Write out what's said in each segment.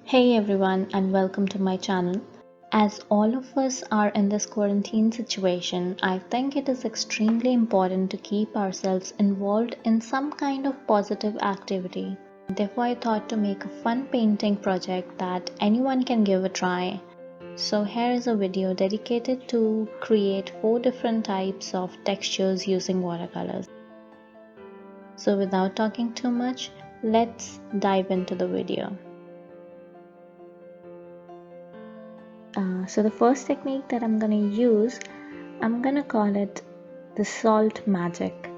Hey everyone, and welcome to my channel. As all of us are in this quarantine situation, I think it is extremely important to keep ourselves involved in some kind of positive activity. Therefore, I thought to make a fun painting project that anyone can give a try. So here is a video dedicated to create 4 different types of textures using watercolors. So without talking too much, let's dive into the video. So the first technique that I'm gonna use, I'm gonna call it the salt magic.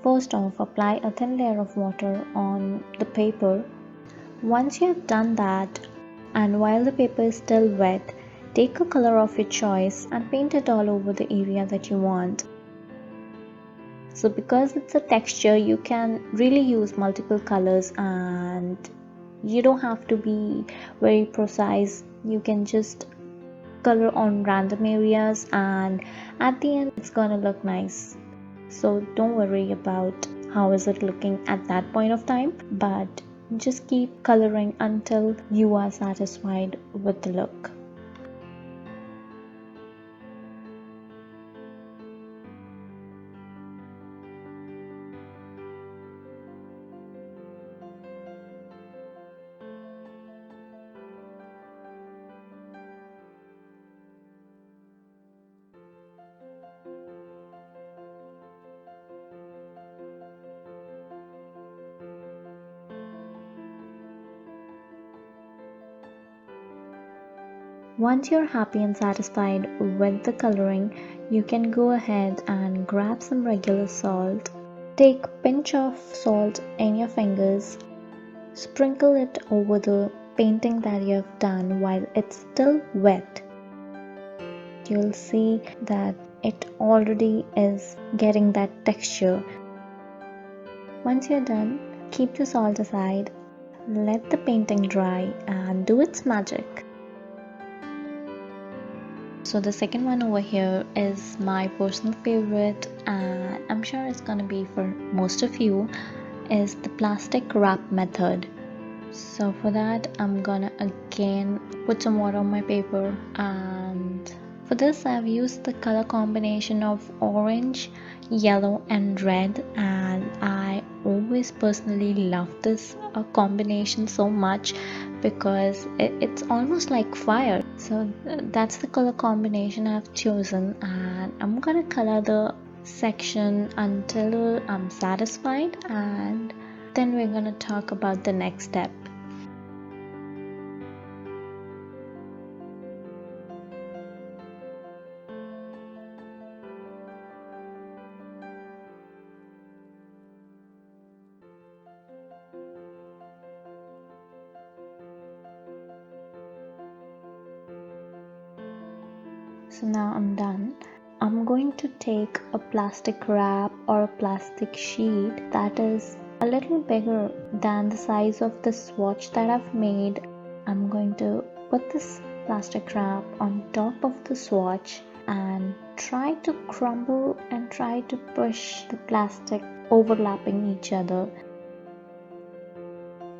First off, apply a thin layer of water on the paper. Once you have done that, and while the paper is still wet, take a color of your choice and paint it all over the area that you want. So because it's a texture, you can really use multiple colors and you don't have to be very precise. You can just color on random areas and at the end it's gonna look nice. So don't worry about how is it looking at that point of time, but just keep coloring until you are satisfied with the look. Once you're happy and satisfied with the coloring, you can go ahead and grab some regular salt. Take a pinch of salt in your fingers, sprinkle it over the painting that you have done while it's still wet. You'll see that it already is getting that texture. Once you're done, keep the salt aside, let the painting dry and do its magic. So the second one over here is my personal favorite, and I'm sure it's gonna be for most of you, is the plastic wrap method. So for that, I'm gonna again put some water on my paper, and for this I've used the color combination of orange, yellow and red, and I always personally love this combination so much because it's almost like fire. So that's the color combination I've chosen, and I'm gonna color the section until I'm satisfied, and then we're gonna talk about the next step. So now I'm done. I'm going to take a plastic wrap or a plastic sheet that is a little bigger than the size of the swatch that I've made. I'm going to put this plastic wrap on top of the swatch and try to crumble and try to push the plastic overlapping each other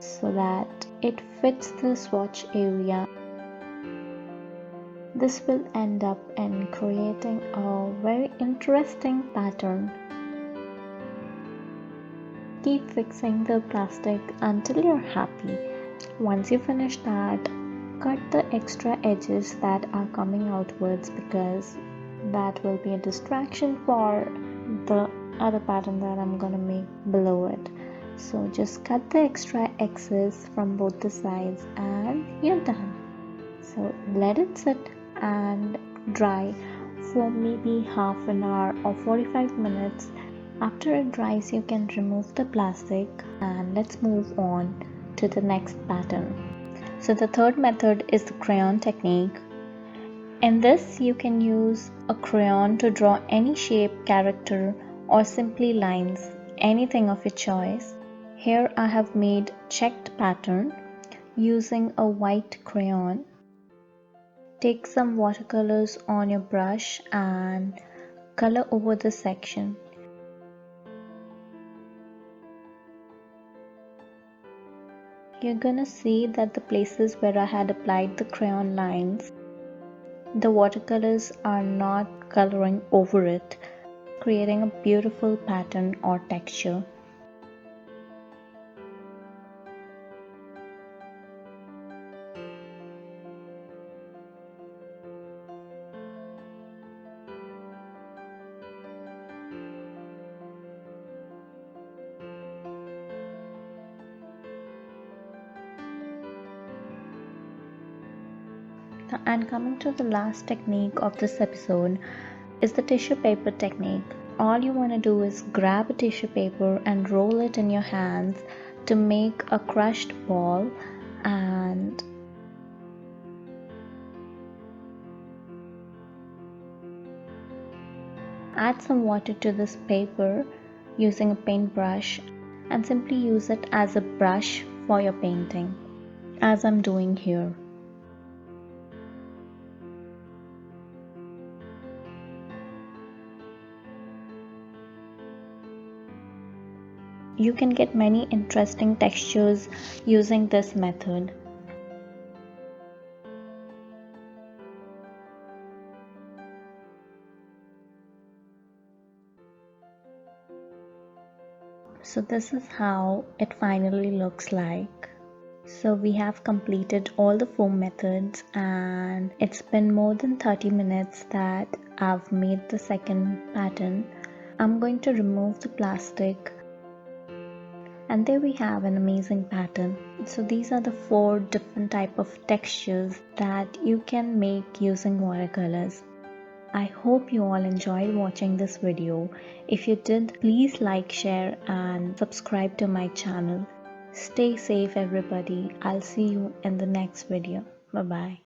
so that it fits the swatch area. This will end up in creating a very interesting pattern. Keep fixing the plastic until you're happy. Once you finish that, cut the extra edges that are coming outwards because that will be a distraction for the other pattern that I'm gonna make below it. So just cut the extra excess from both the sides and you're done. So let it sit and dry for maybe half an hour or 45 minutes. After it dries, you can remove the plastic and let's move on to the next pattern. So the third method is the crayon technique. In this, you can use a crayon to draw any shape, character, or simply lines, anything of your choice. Here I have made checked pattern using a white crayon. Take some watercolors on your brush and color over the section. you're gonna see that the places where I had applied the crayon lines, the watercolors are not coloring over it, creating a beautiful pattern or texture. And coming to the last technique of this episode is the tissue paper technique. All you want to do is grab a tissue paper and roll it in your hands to make a crushed ball, and add some water to this paper using a paintbrush and simply use it as a brush for your painting, as I'm doing here. You can get many interesting textures using this method. So this is how it finally looks like. So we have completed all the 4 methods, and it's been more than 30 minutes that I've made the second pattern. I'm going to remove the plastic, and there we have an amazing pattern. So these are the 4 different type of textures that you can make using watercolors. I hope you all enjoyed watching this video. If you did, please like, share and subscribe to my channel. Stay safe everybody. I'll see you in the next video. Bye bye.